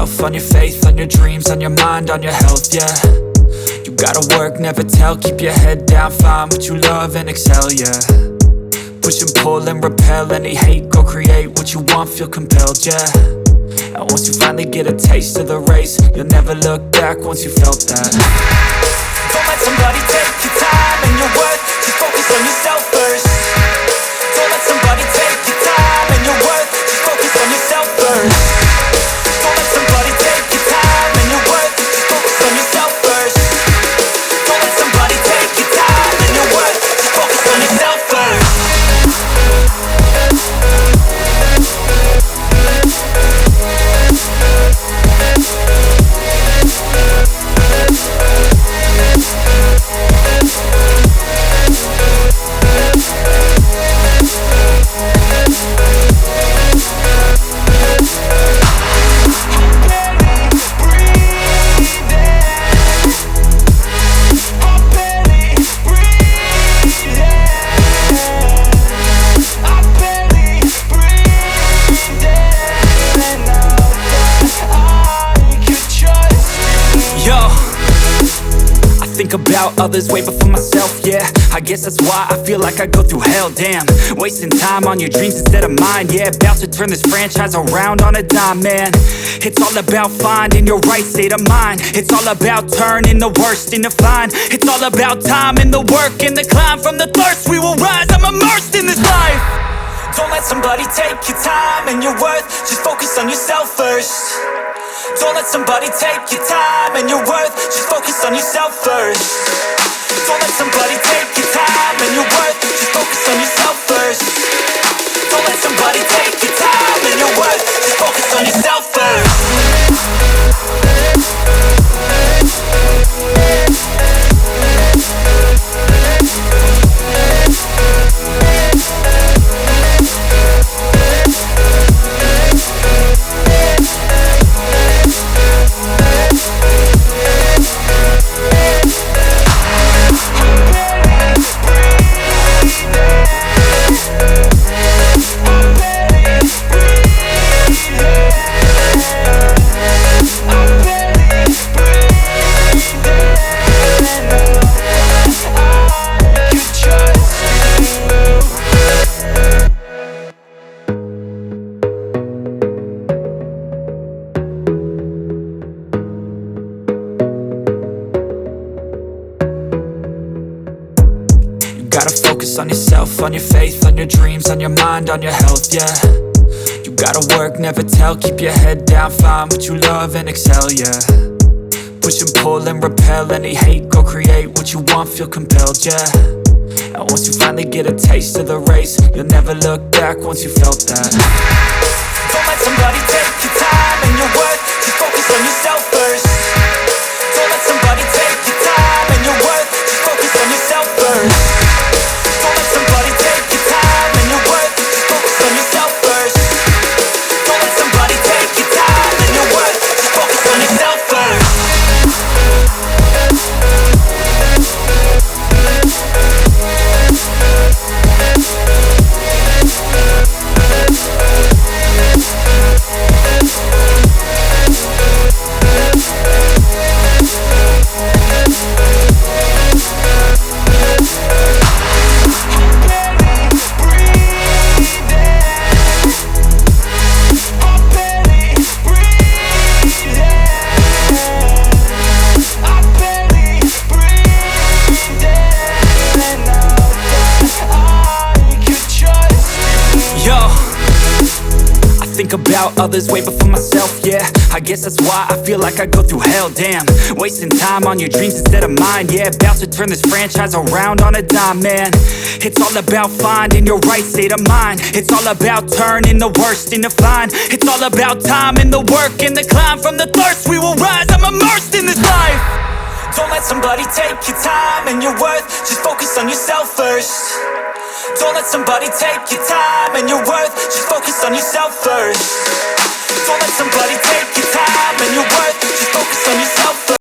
yourself, on your faith, on your dreams, on your mind, on your health, yeah. You gotta work, never tell, keep your head down, find what you love and excel, yeah. Push and pull and repel any hate, go create what you want, feel compelled, yeah. And once you finally get a taste of the race, you'll never look back once you felt that. Don't let somebody take your time and your worth, just focus on yourself first. Don't let somebody take your time and your worth, just focus on yourself first. Don't let somebody take your time and your worth, just focus on yourself first. Don't let somebody take your time and your worth, just focus on yourself first. Think about others way before myself, yeah. I guess that's why I feel like I go through hell, damn. Wasting time on your dreams instead of mine, yeah. About to turn this franchise around on a dime, man. It's all about finding your right state of mind. It's all about turning the worst into fine. It's all about time and the work and the climb. From the thirst we will rise, I'm immersed in this life. Don't let somebody take your time and your worth, just focus on yourself first. Don't let somebody take your time and your worth, just focus on yourself first. Don't let somebody take your time and your worth, just focus on yourself first. Don't let somebody take your time and your worth, just focus on yourself first. Gotta focus on yourself, on your faith, on your dreams, on your mind, on your health, yeah. You gotta work, never tell, keep your head down, find what you love and excel, yeah. Push and pull and repel any hate, go create what you want, feel compelled, yeah. And once you finally get a taste of the race, you'll never look back once you felt that. Don't let somebody take your time and your worth, just focus on yourself first. Don't let somebody take your time and your worth, just focus on yourself first. Don't let somebody take your time and your worth, just focus on yourself first. Don't let somebody take your time and your worth, just focus on yourself first. Think about others way before myself, yeah. I guess that's why I feel like I go through hell, damn. Wasting time on your dreams instead of mine, yeah. About to turn this franchise around on a dime, man. It's all about finding your right state of mind. It's all about turning the worst into fine. It's all about time and the work and the climb. From the thirst we will rise, I'm immersed in this life. Don't let somebody take your time and your worth, just focus on yourself first. Don't let somebody take your time and your worth, just focus on yourself first. Don't let somebody take your time and your worth, just focus on yourself first.